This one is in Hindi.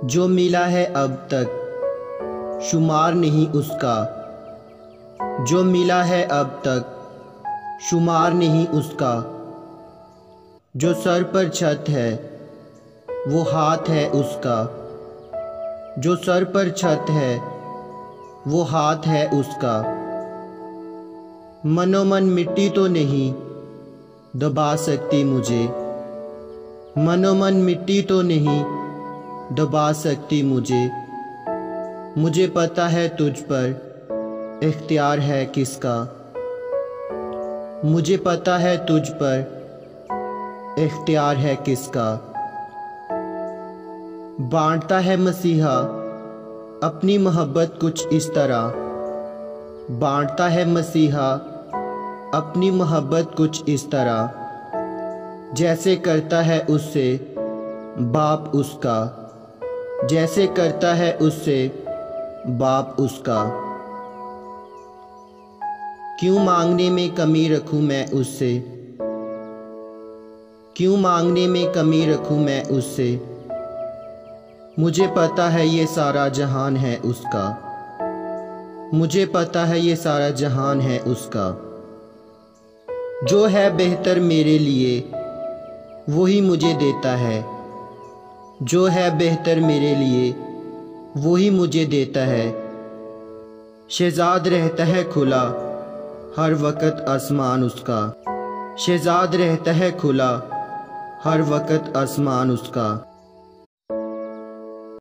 जो मिला है अब तक शुमार नहीं उसका, जो मिला है अब तक शुमार नहीं उसका। जो सर पर छत है वो हाथ है उसका, जो सर पर छत है वो हाथ है उसका। मनोमन मिट्टी तो नहीं दबा सकती मुझे, मनोमन मिट्टी तो नहीं दबा सकती मुझे। मुझे पता है तुझ पर इख्तियार है किसका, मुझे पता है तुझ पर इख्तियार है किसका। बांटता है मसीहा अपनी मोहब्बत कुछ इस तरह, बांटता है मसीहा अपनी मोहब्बत कुछ इस तरह। जैसे करता है उससे बाप उसका, जैसे करता है उससे बाप उसका। क्यों मांगने में कमी रखूं मैं उससे, क्यों मांगने में कमी रखूं मैं उससे। मुझे पता है ये सारा जहान है उसका, मुझे पता है ये सारा जहान है उसका। जो है बेहतर मेरे लिए वही मुझे देता है, जो है बेहतर मेरे लिए वही मुझे देता है। शहजाद रहता है खुला हर वक्त आसमान उसका, शहजाद रहता है खुला हर वक्त आसमान उसका।